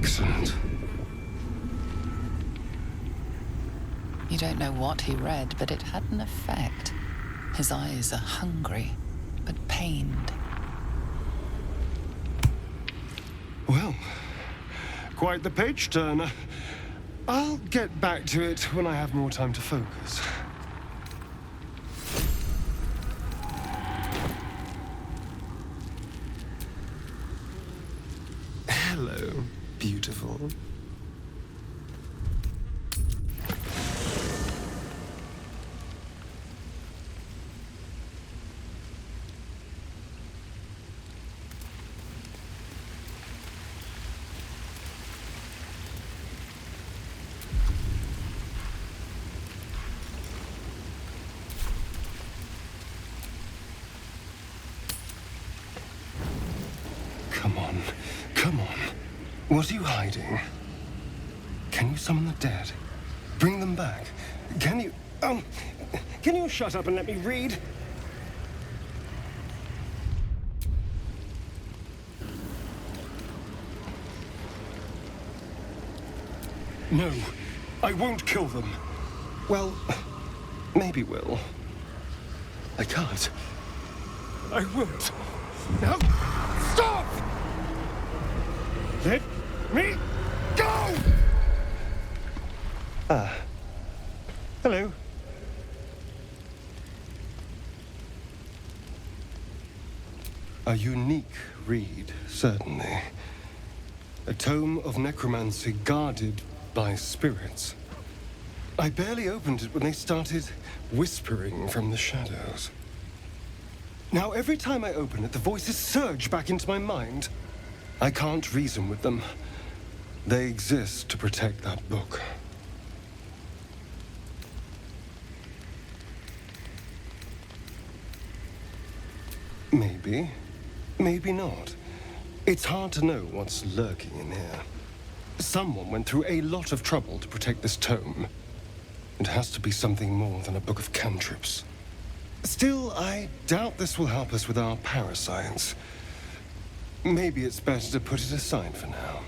Excellent. You don't know what he read, but it had an effect. His eyes are hungry, but pained. Well, quite the page-turner. I'll get back to it when I have more time to focus. Hello, beautiful. Come on, come on. What are you hiding? Can you summon the dead? Bring them back? Can you... can you shut up and let me read? No, I won't kill them. Well, maybe will. I can't. I won't. No! Stop! Let me go! Hello. A unique read, certainly. A tome of necromancy guarded by spirits. I barely opened it when they started whispering from the shadows. Now, every time I open it, the voices surge back into my mind. I can't reason with them. They exist to protect that book. Maybe. Maybe not. It's hard to know what's lurking in here. Someone went through a lot of trouble to protect this tome. It has to be something more than a book of cantrips. Still, I doubt this will help us with our parascience. Maybe it's better to put it aside for now.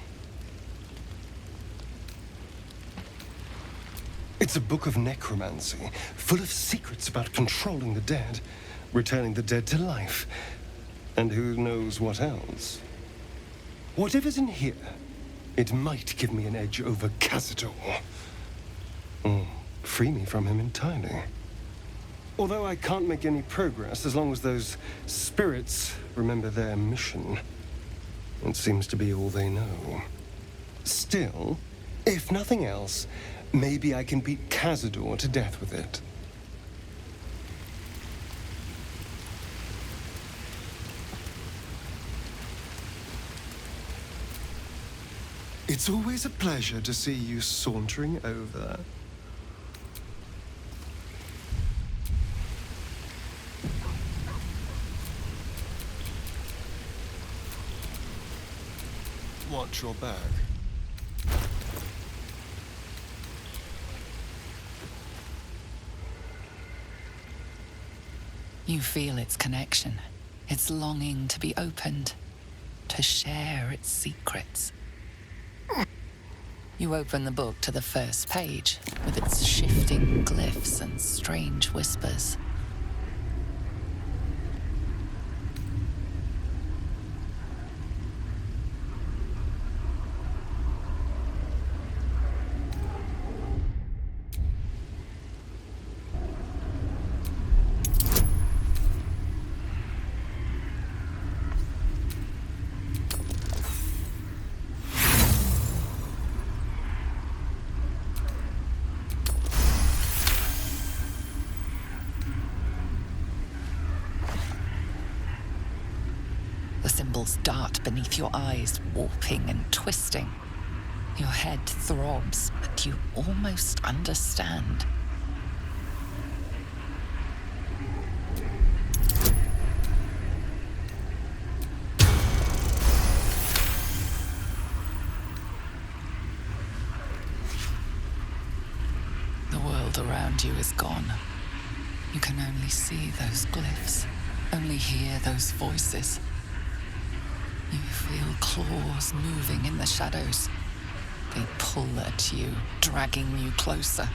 It's a book of necromancy, full of secrets about controlling the dead, returning the dead to life, and who knows what else. Whatever's in here, it might give me an edge over Cazador. Or free me from him entirely. Although I can't make any progress as long as those spirits remember their mission. It seems to be all they know. Still, if nothing else, maybe I can beat Cazador to death with it. It's always a pleasure to see you sauntering over. Watch your back. You feel its connection, its longing to be opened, to share its secrets. You open the book to the first page, with its shifting glyphs and strange whispers. The symbols dart beneath your eyes, warping and twisting. Your head throbs, but you almost understand. The world around you is gone. You can only see those glyphs, only hear those voices. You feel claws moving in the shadows, They pull at you, dragging you closer.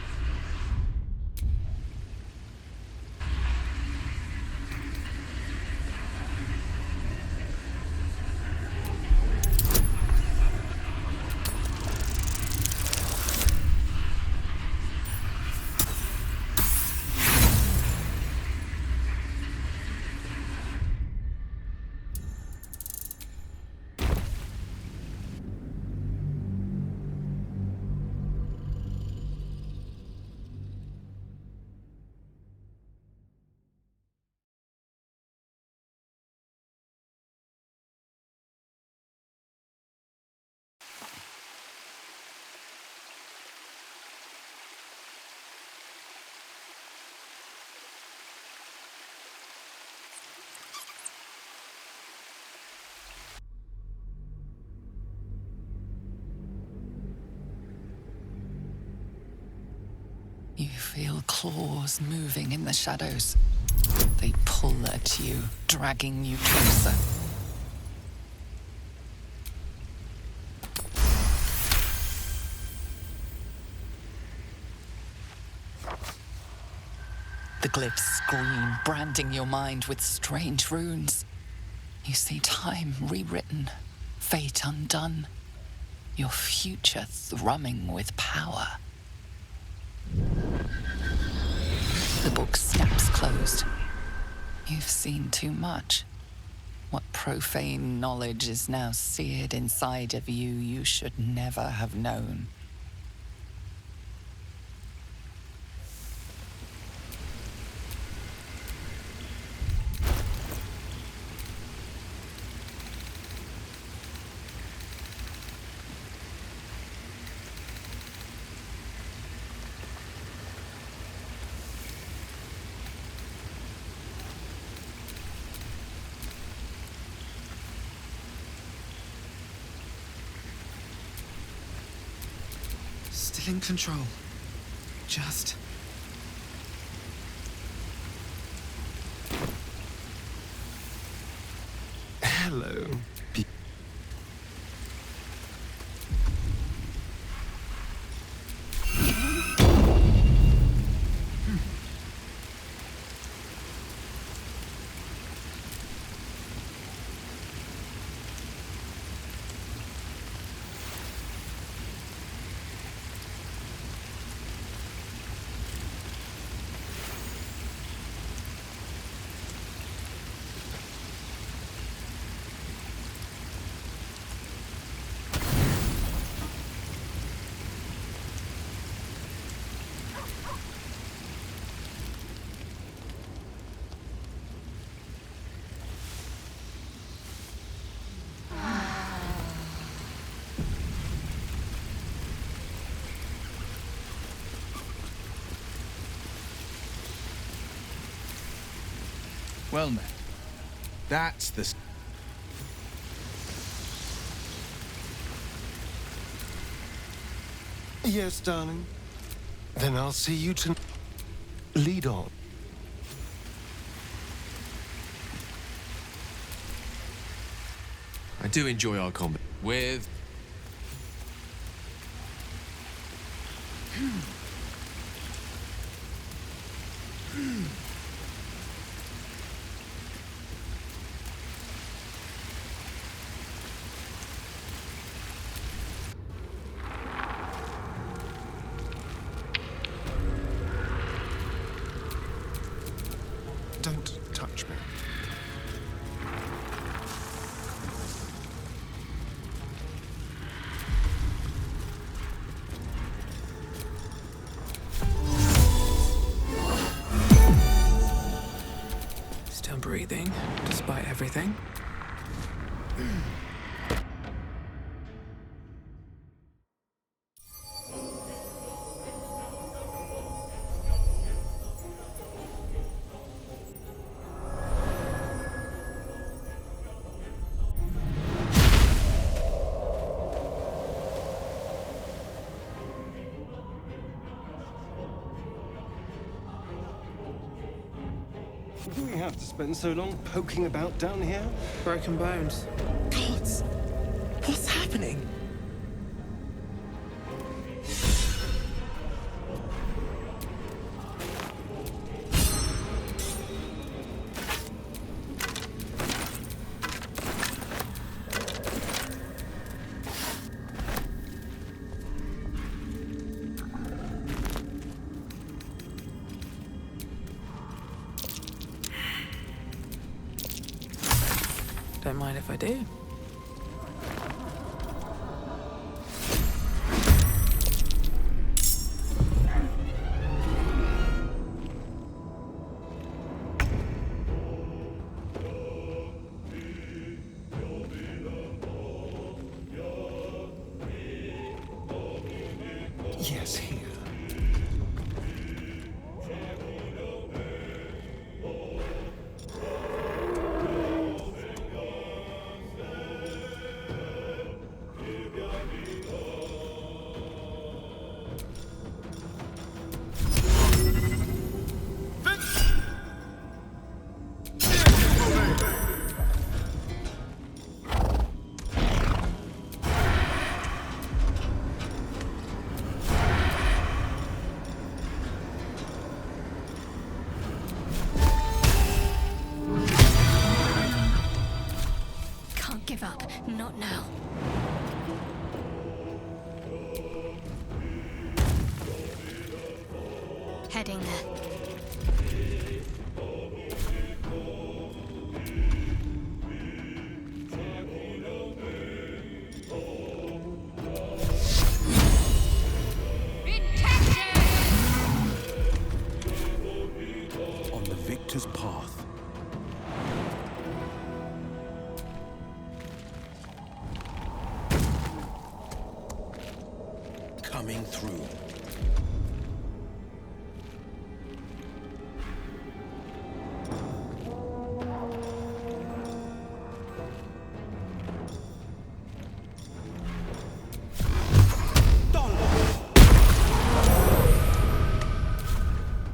You feel claws moving in the shadows. They pull at you, dragging you closer. The glyphs scream, branding your mind with strange runes. You see time rewritten, fate undone, your future thrumming with power. The book snaps closed. You've seen too much. What profane knowledge is now seared inside of you you should never have known. Still in control. Just... Hello. Well met. That's the... Yes, darling. Then I'll see you to... Lead on. I do enjoy our combat with... Don't touch me. Still breathing, despite everything. Do we have to spend so long poking about down here? Broken bones. Gods! What's happening? mind if I do. Yes, here. Can't give up. Not now. Heading there. On the victor's path. Coming through.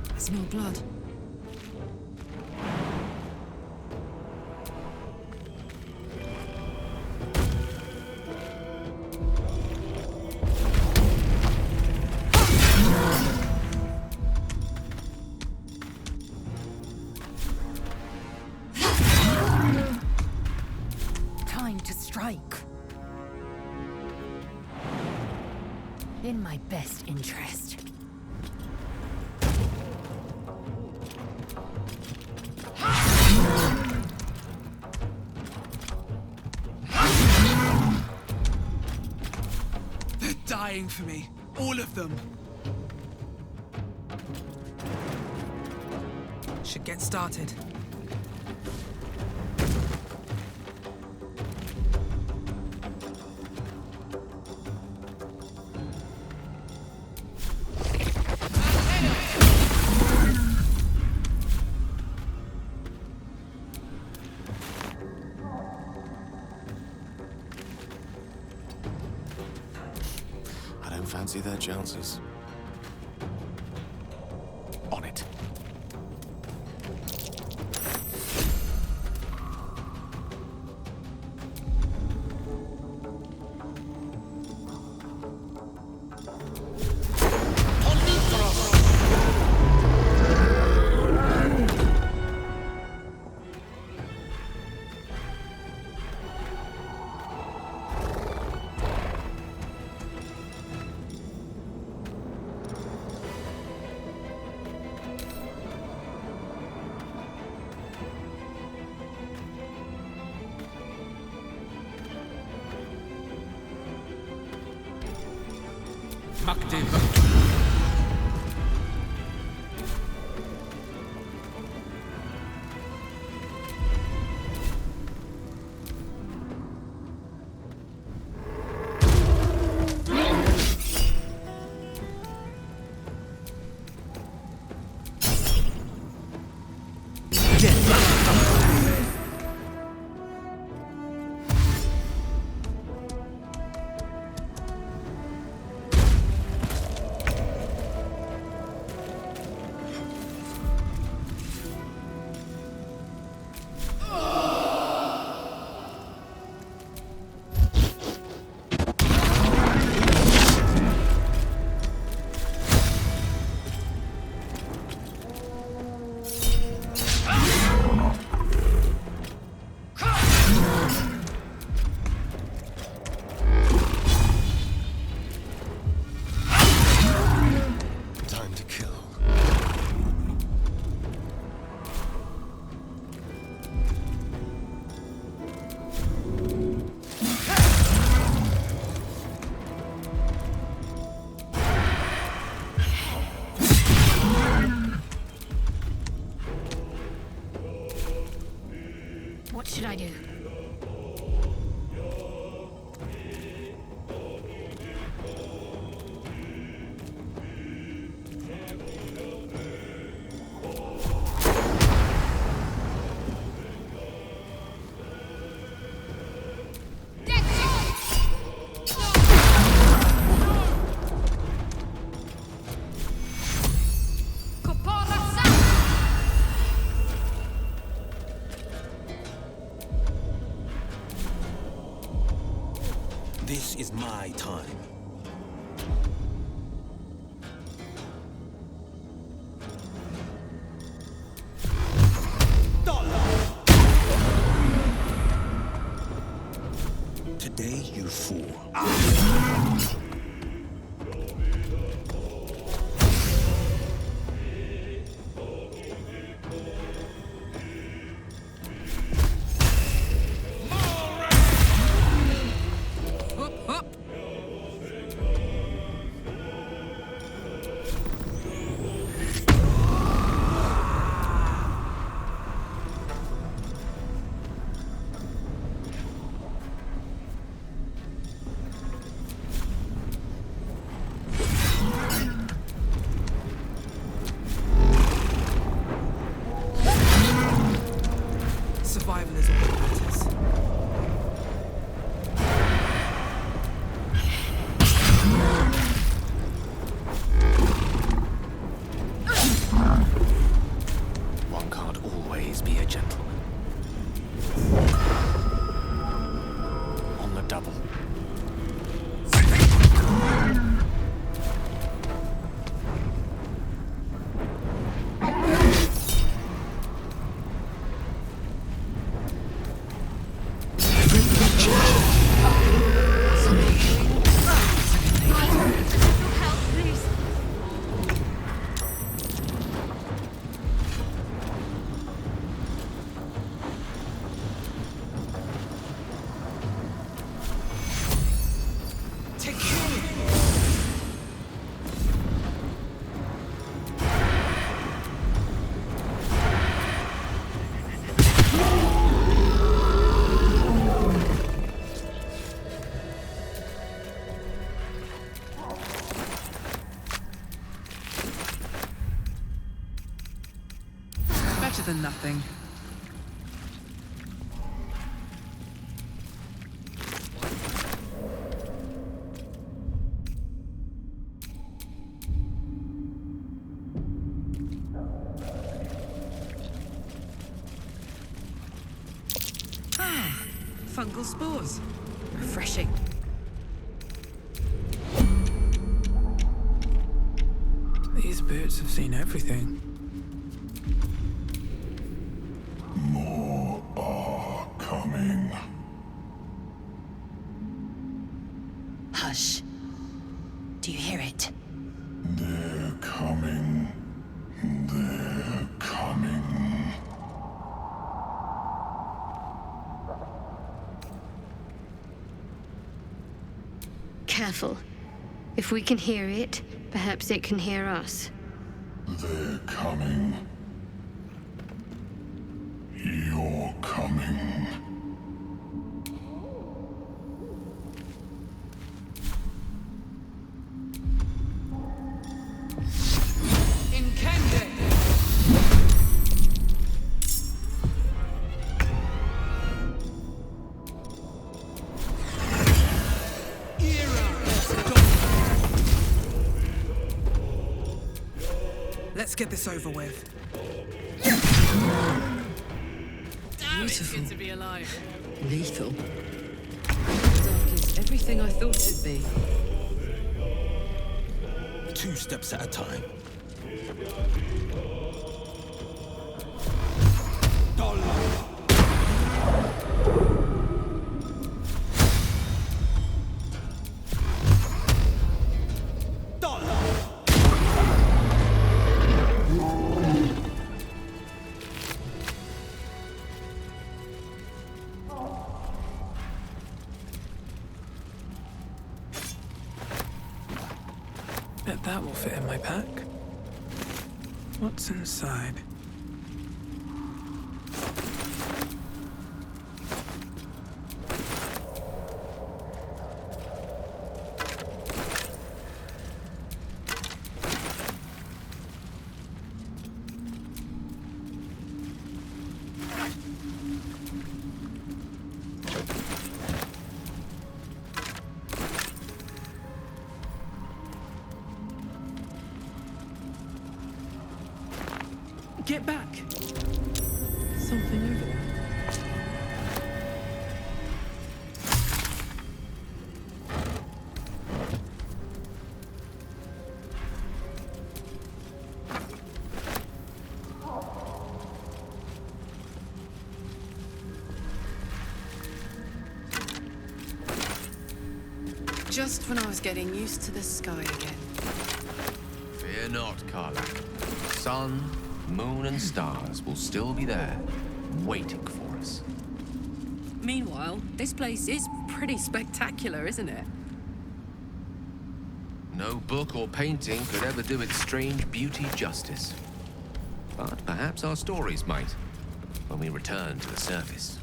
There's no blood. Time to strike. In my best interest. They're dying for me. All of them. Should get started. I don't fancy their chances. On it. This is my time. Today you fall. Up, up! Survival is all that matters. One can't always be a gentleman. On the double. Take care! Better than nothing. Fungal spores. Refreshing. These birds have seen everything. More are coming. Hush. Do you hear it? They're coming. They're coming. Careful. If we can hear it, perhaps it can hear us. They're coming. You're coming. Incende! Let's get this over with. Beautiful. Good to be alive. Lethal. Dark is everything I thought it'd be. 2 steps at a time. Bet that will fit in my pack. What's inside? Get back! Something over there. Just when I was getting used to the sky again. Fear not, Carla. Sun, moon, and stars will still be there, waiting for us. Meanwhile, this place is pretty spectacular, isn't it? No book or painting could ever do its strange beauty justice. But perhaps our stories might, when we return to the surface.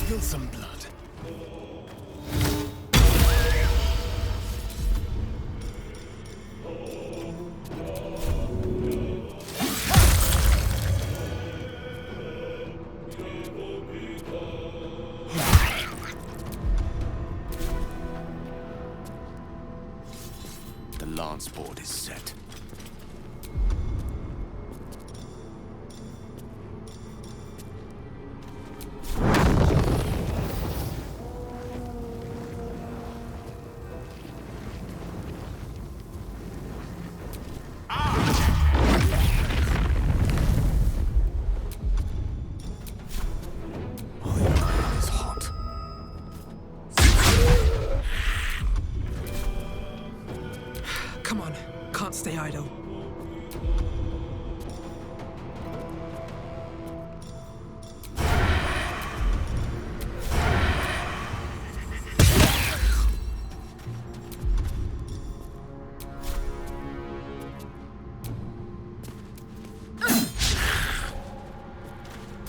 Spill some blood. The lance board is set. Come on, can't stay idle.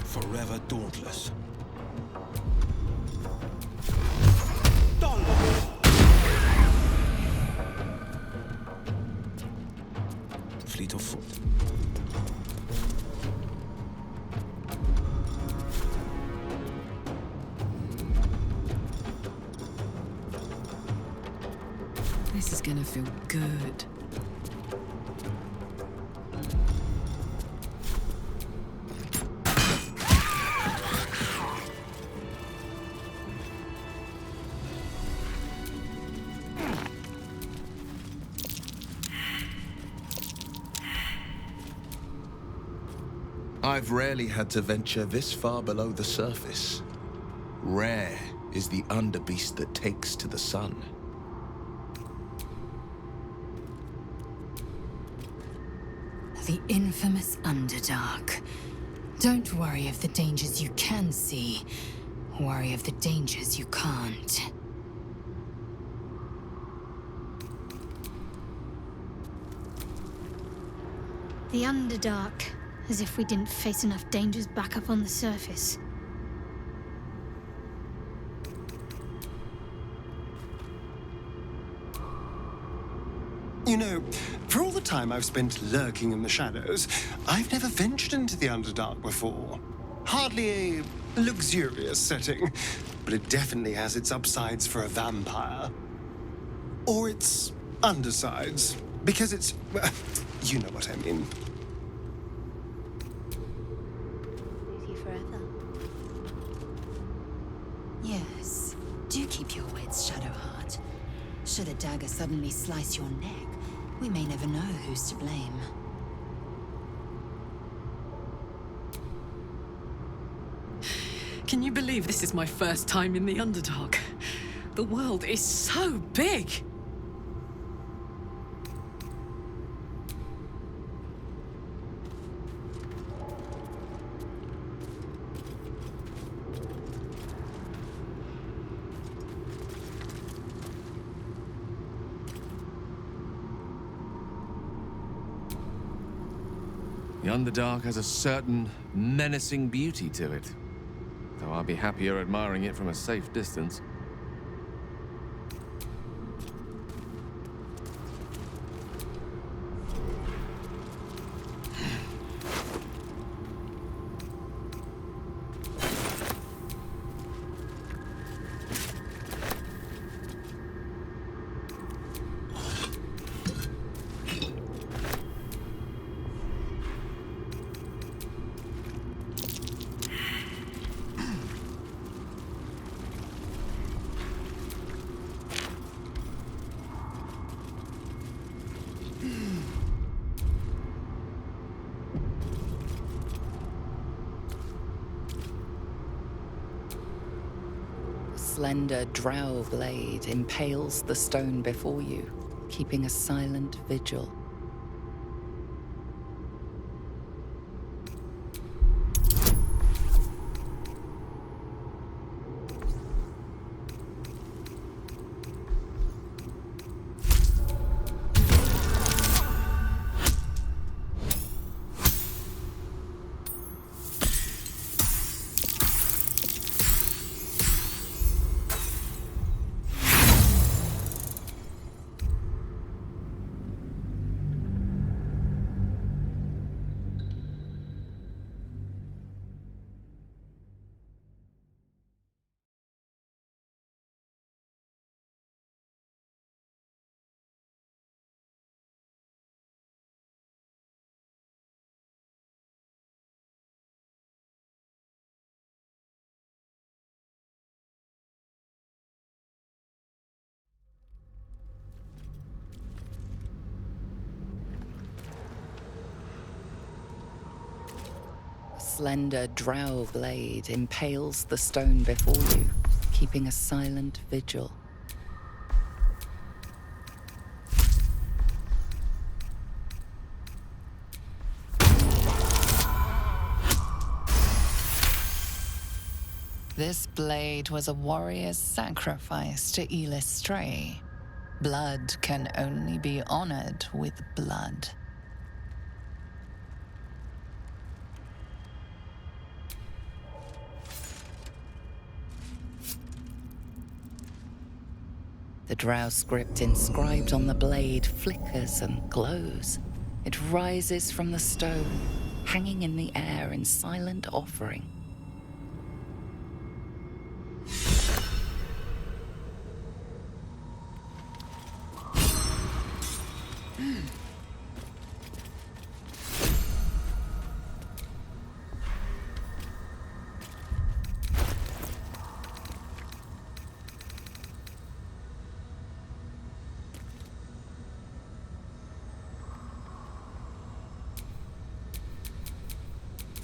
Forever dauntless. Fleet of foot. This is gonna feel good. I've rarely had to venture this far below the surface. Rare is the underbeast that takes to the sun. The infamous Underdark. Don't worry of the dangers you can see. Worry of the dangers you can't. The Underdark, as if we didn't face enough dangers back up on the surface. You know, for all the time I've spent lurking in the shadows, I've never ventured into the Underdark before. Hardly a luxurious setting, but it definitely has its upsides for a vampire. Or its undersides, because it's... well, you know what I mean. With you forever. Yes, do keep your wits, Shadowheart. Should a dagger suddenly slice your neck, we may never know who's to blame. Can you believe this is my first time in the Underdark? The world is so big! The Underdark has a certain menacing beauty to it, though I'll be happier admiring it from a safe distance. Slender drow blade impales the stone before you, keeping a silent vigil. Slender drow blade impales the stone before you, keeping a silent vigil. This blade was a warrior's sacrifice to Stray. Blood can only be honored with blood. The drow script inscribed on the blade flickers and glows. It rises from the stone, hanging in the air in silent offering.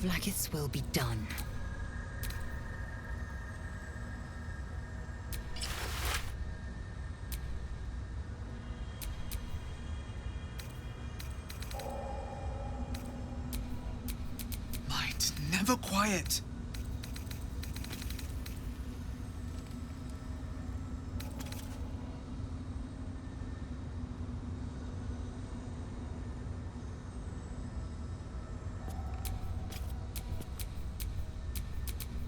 Vlaakith's will be done. Light, never quiet.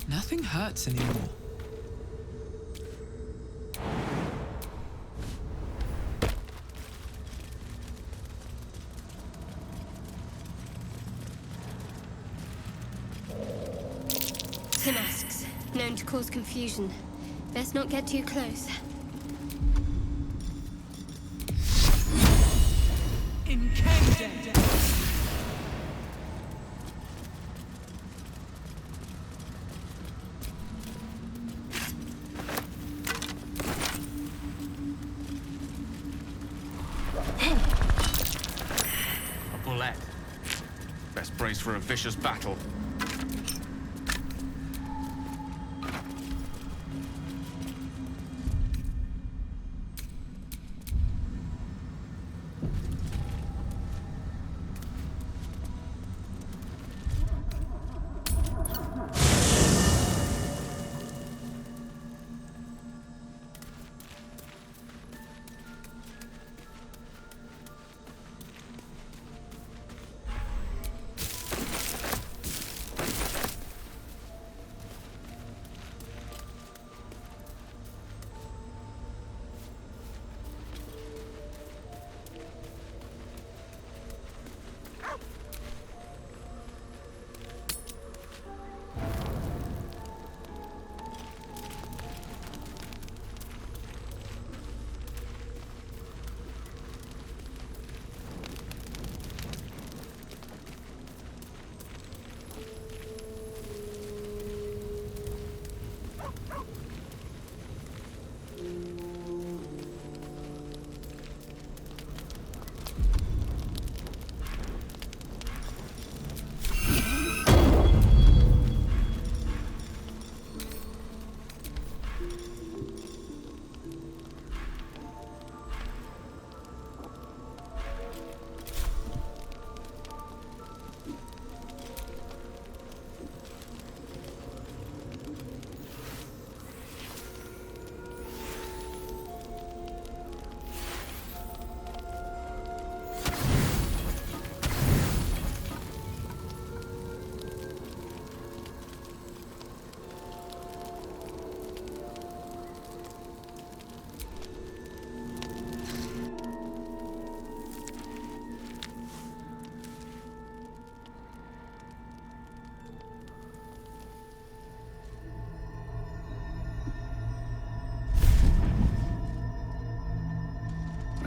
Nothing hurts anymore. Masks, known to cause confusion. Best not get too close. lead. Best brace for a vicious battle.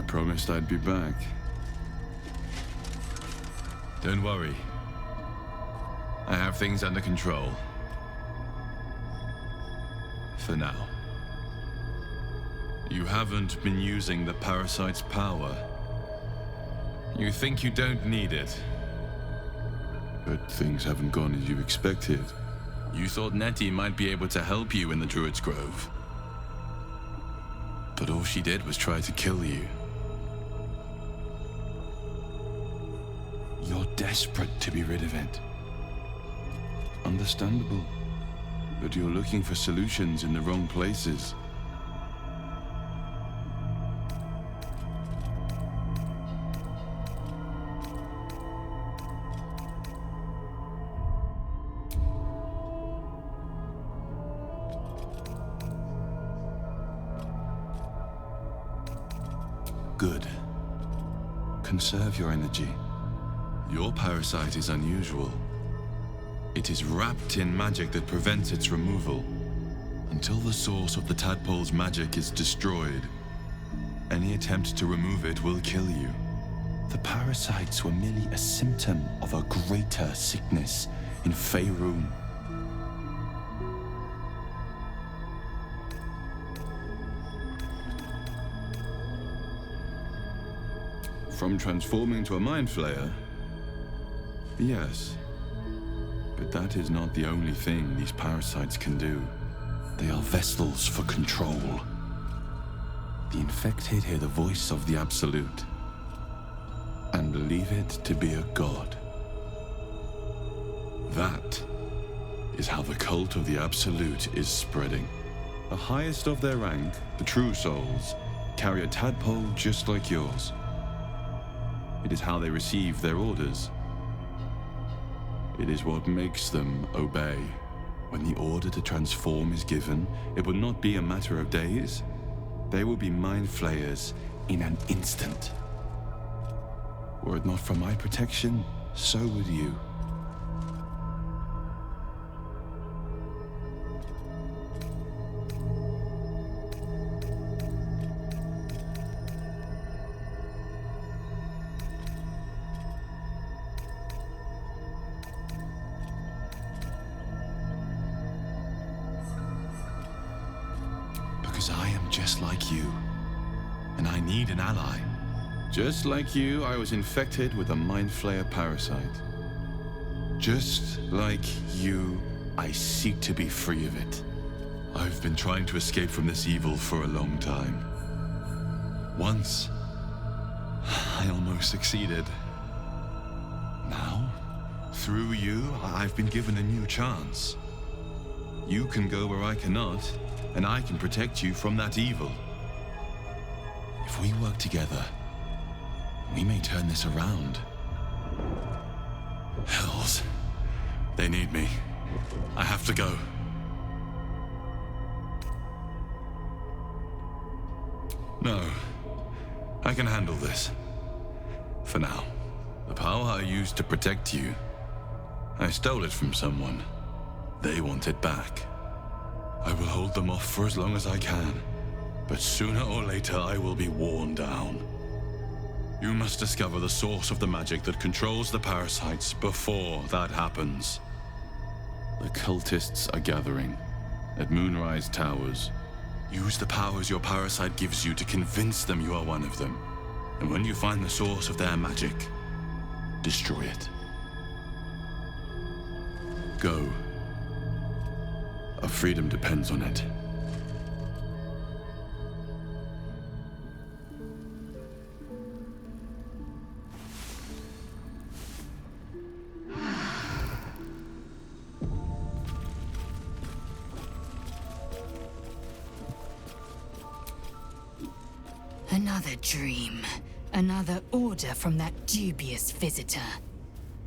Promised I'd be back. Don't worry. I have things under control. For now. You haven't been using the parasite's power. You think you don't need it. But things haven't gone as you expected. You thought Nettie might be able to help you in the Druid's Grove. But all she did was try to kill you. You're desperate to be rid of it. Understandable. But you're looking for solutions in the wrong places. Good. Conserve your energy. Your parasite is unusual. It is wrapped in magic that prevents its removal. Until the source of the tadpole's magic is destroyed, any attempt to remove it will kill you. The parasites were merely a symptom of a greater sickness in Faerun. From transforming to a mind flayer? Yes. But that is not the only thing these parasites can do. They are vessels for control. The infected hear the voice of the Absolute and believe it to be a god. That is how the cult of the Absolute is spreading. The highest of their rank, the True Souls, carry a tadpole just like yours. It is how they receive their orders. It is what makes them obey. When the order to transform is given, it will not be a matter of days. They will be mind flayers in an instant. Were it not for my protection, so would you. Because I am just like you, and I need an ally, Just like you, I was infected with a Mind Flayer parasite. Just like you, I seek to be free of it. I've been trying to escape from this evil for a long time. Once, I almost succeeded. Now, through you, I've been given a new chance. You can go where I cannot, and I can protect you from that evil. If we work together, we may turn this around. Hells. They need me. I have to go. No. I can handle this. For now. The power I used to protect you, I stole it from someone. They want it back. I will hold them off for as long as I can. But sooner or later, I will be worn down. You must discover the source of the magic that controls the parasites before that happens. The cultists are gathering at Moonrise Towers. Use the powers your parasite gives you to convince them you are one of them. And when you find the source of their magic, destroy it. Go. Our freedom depends on it. Another dream. Another order from that dubious visitor.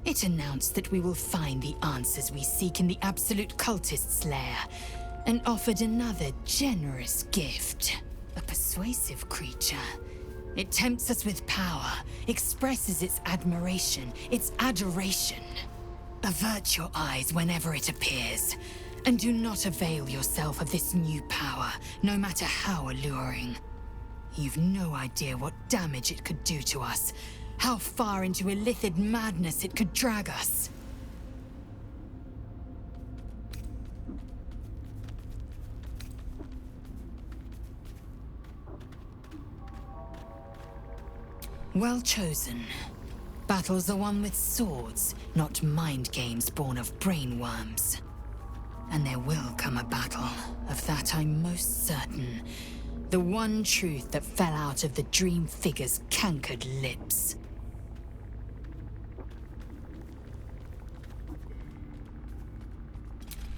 It announced that we will find the answers we seek in the Absolute Cultist's lair, and offered another generous gift. A persuasive creature. It tempts us with power, expresses its admiration, its adoration. Avert your eyes whenever it appears, and do not avail yourself of this new power, no matter how alluring. You've no idea what damage it could do to us, how far into illithid madness it could drag us. Well chosen. Battles are won with swords, not mind games born of brainworms. And there will come a battle, of that I'm most certain. The one truth that fell out of the dream figure's cankered lips.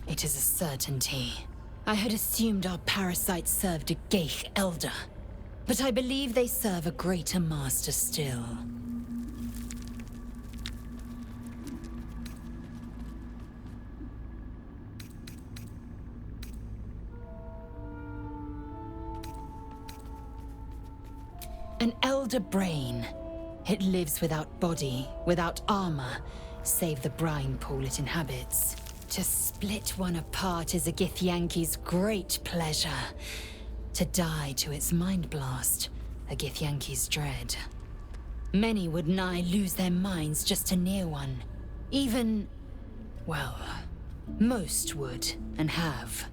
It is a certainty. I had assumed our parasites served a Geich elder, but I believe they serve a greater master still. An elder brain. It lives without body, without armor, save the brine pool it inhabits. To split one apart is a Githyanki's great pleasure. To die to its mind blast, a Githyanki's dread. Many would nigh lose their minds just to near one. Even, well, most would and have.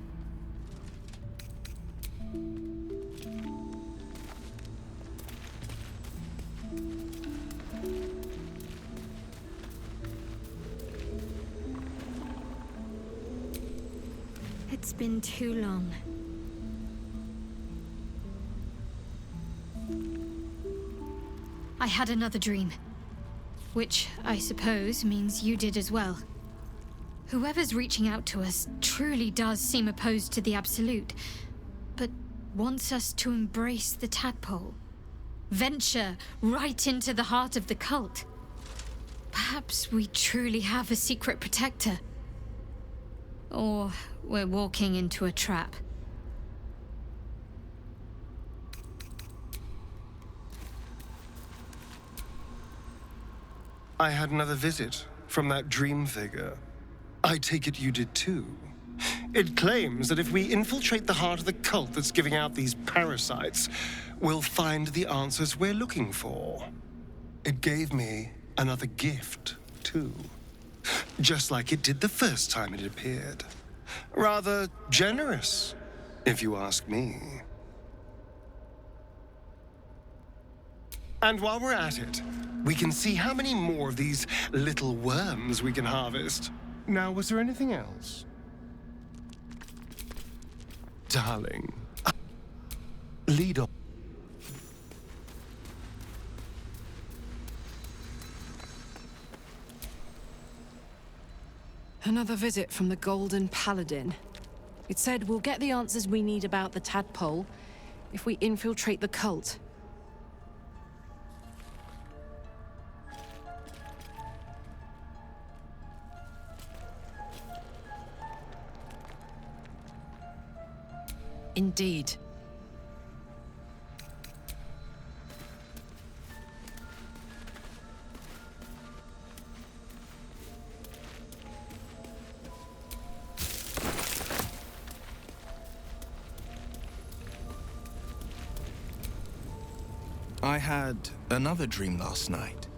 It's been too long. I had another dream. Which, I suppose, means you did as well. Whoever's reaching out to us truly does seem opposed to the Absolute, but wants us to embrace the tadpole. Venture right into the heart of the cult. Perhaps we truly have a secret protector. Or we're walking into a trap. I had another visit from that dream figure. I take it you did too. It claims that if we infiltrate the heart of the cult that's giving out these parasites, we'll find the answers we're looking for. It gave me another gift, too. Just like it did the first time it appeared. Rather generous, if you ask me. And while we're at it, we can see how many more of these little worms we can harvest. Now, was there anything else? Darling, lead on. Another visit from the Golden Paladin. It said we'll get the answers we need about the tadpole if we infiltrate the cult. Indeed. I had another dream last night.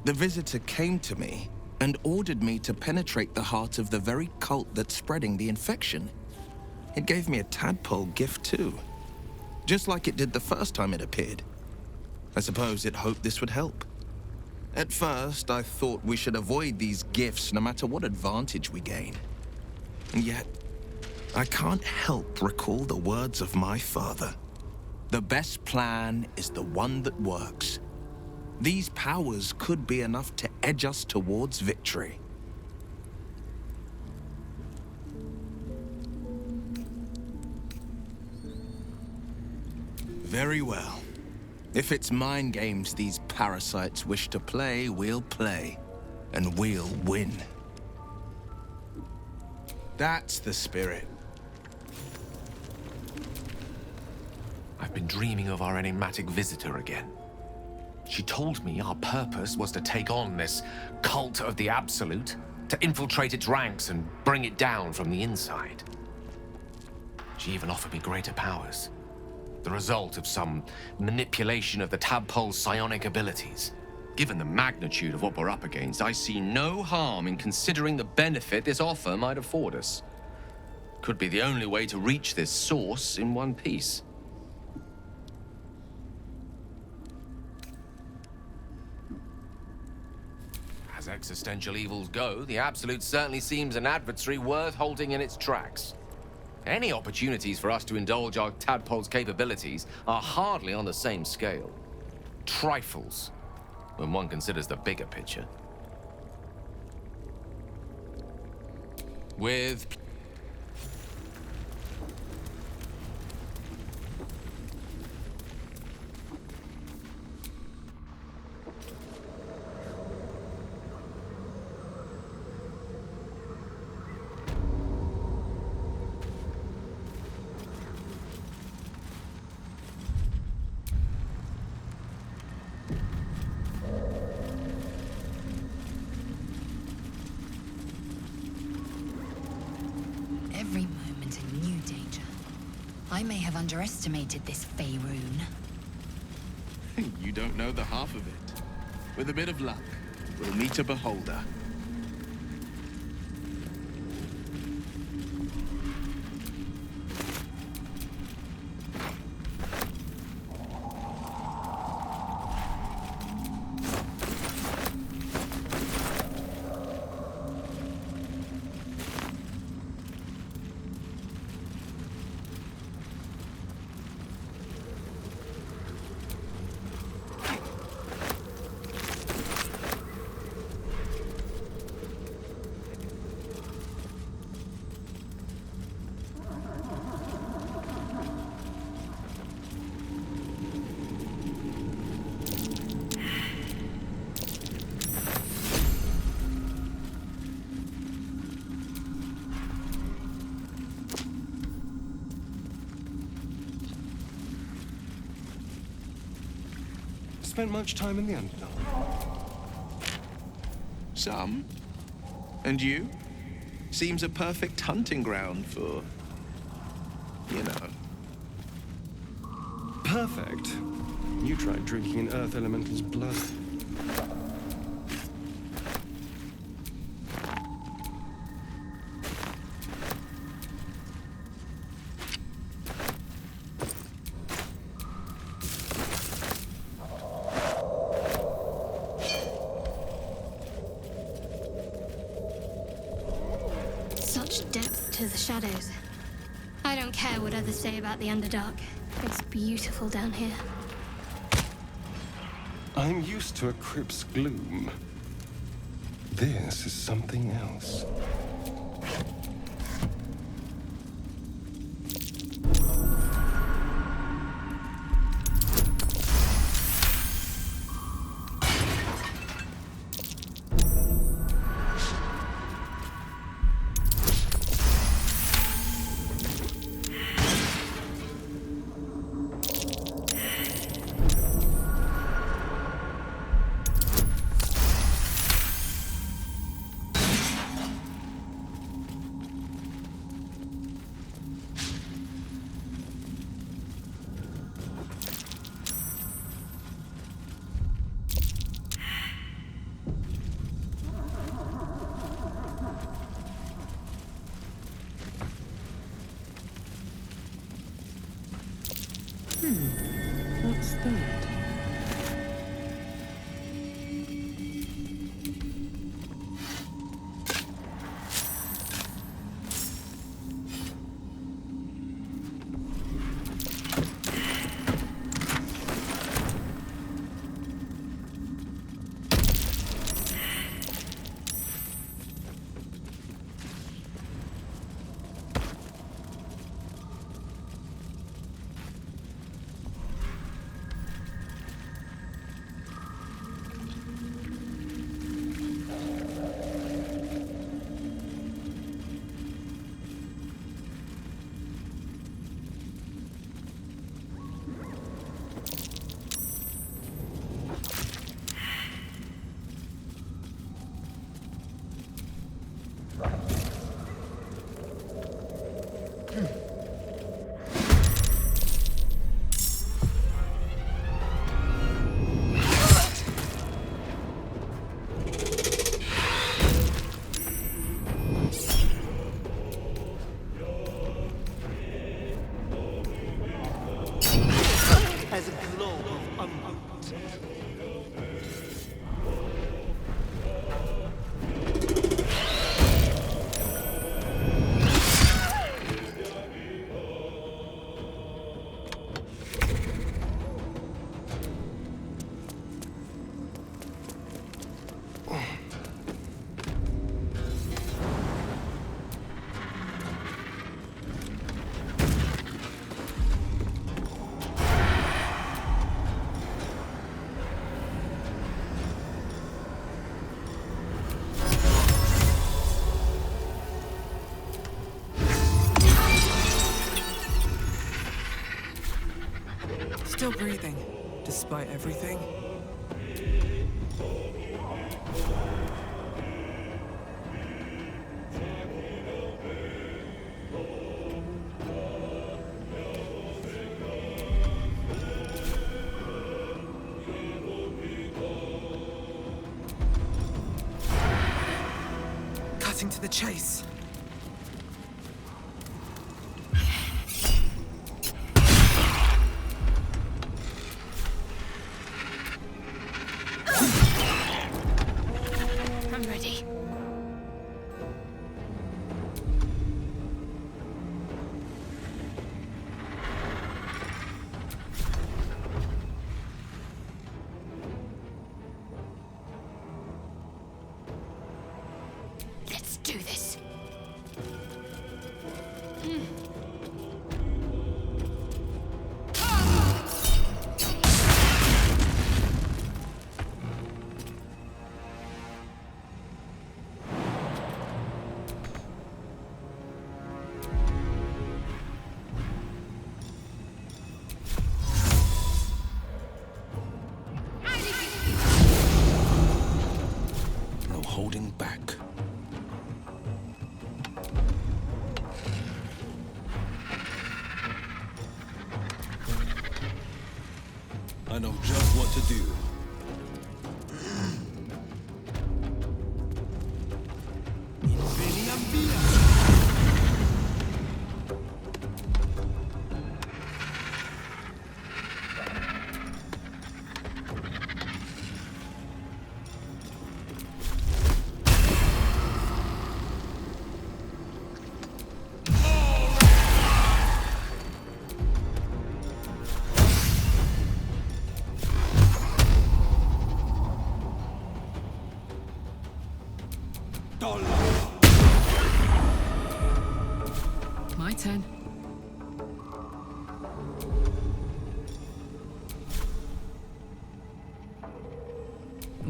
The visitor came to me and ordered me to penetrate the heart of the very cult that's spreading the infection. It gave me a tadpole gift too, just like it did the first time it appeared. I suppose it hoped this would help. At first, I thought we should avoid these gifts no matter what advantage we gain. And yet, I can't help recall the words of my father. The best plan is the one that works. These powers could be enough to edge us towards victory. Very well. If it's mind games these parasites wish to play, we'll play. And we'll win. That's the spirit. I've been dreaming of our enigmatic visitor again. She told me our purpose was to take on this cult of the Absolute, to infiltrate its ranks and bring it down from the inside. She even offered me greater powers. The result of some manipulation of the tadpole's psionic abilities. Given the magnitude of what we're up against, I see no harm in considering the benefit this offer might afford us. Could be the only way to reach this source in one piece. As existential evils go, the Absolute certainly seems an adversary worth halting in its tracks. Any opportunities for us to indulge our tadpole's capabilities are hardly on the same scale. Trifles, when one considers the bigger picture. With... Every moment a new danger. I may have underestimated this Faerun. You don't know the half of it. With a bit of luck, we'll meet a beholder. Spent much time in the Underdark? Some. And you? Seems a perfect hunting ground for... you know. Perfect. You tried drinking an Earth Elemental's blood. into the shadows. I don't care what others say about the Underdark. It's beautiful down here. I'm used to a crypt's gloom. This is something else. What's that? As a glow of unlocked. Still breathing, despite everything. Cutting to the chase. I'm ready. Let's do this. No holding back. I know just what to do.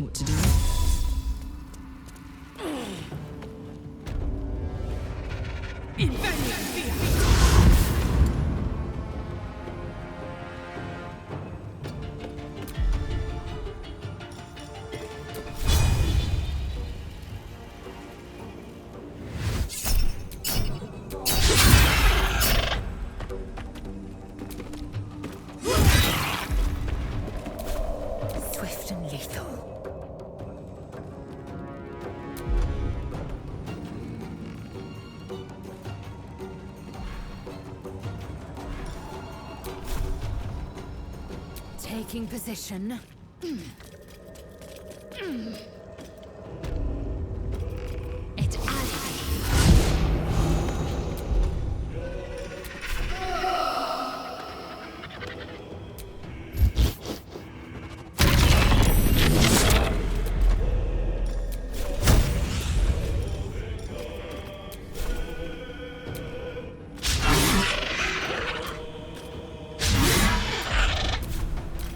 ought to do. Swift and lethal. Taking position. It ally.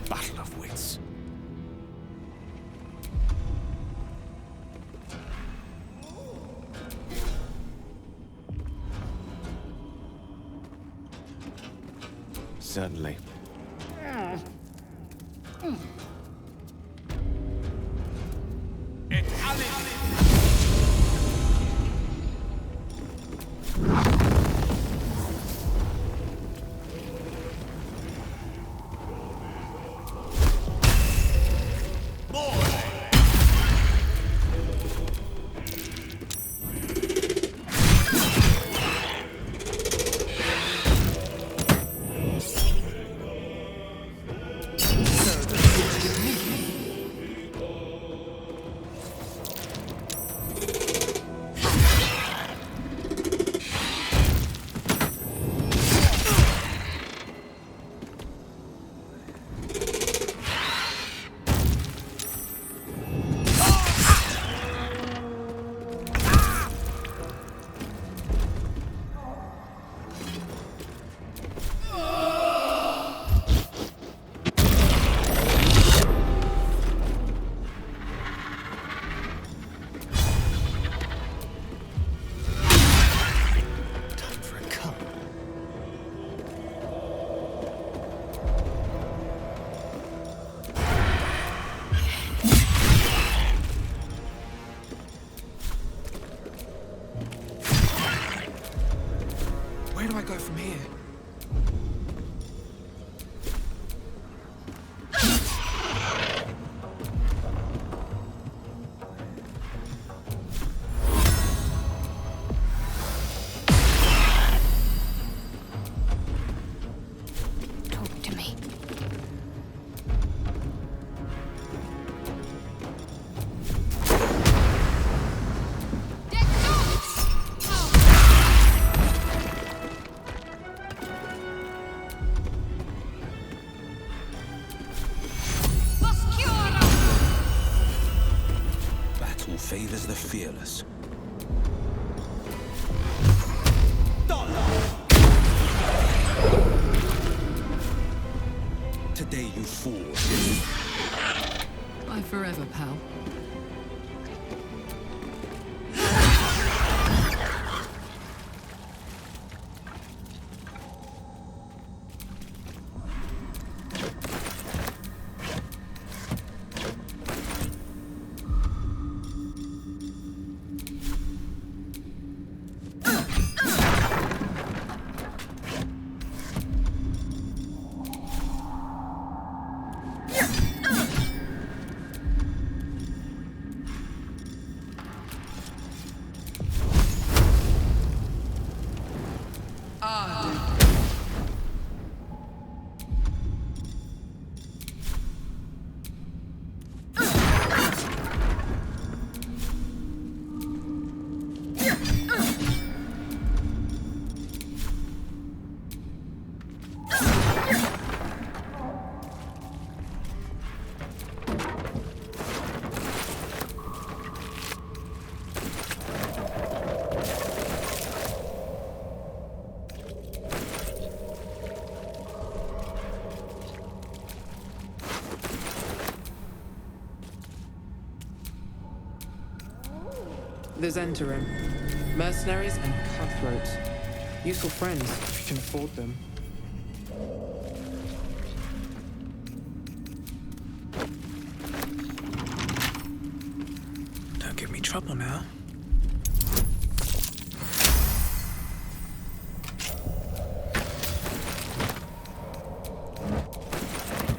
Battle of wits. Certainly. Time for a cup. Where do I go from here? Talk to me. Battle favors the fearless. Today you fall. Bye forever, pal. The Zentarim. Mercenaries and cutthroats. Useful friends, if you can afford them. Don't give me trouble now.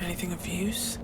Anything of use?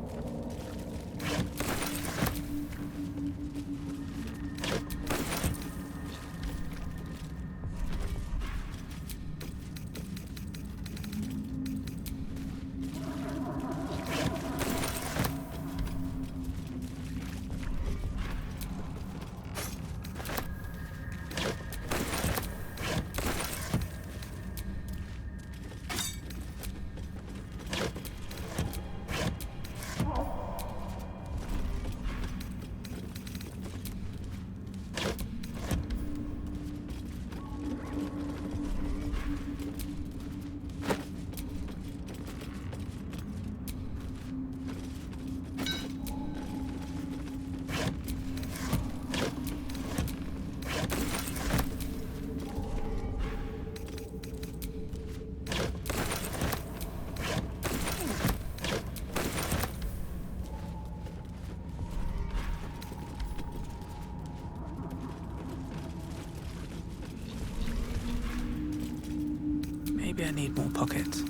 Maybe I need more pockets.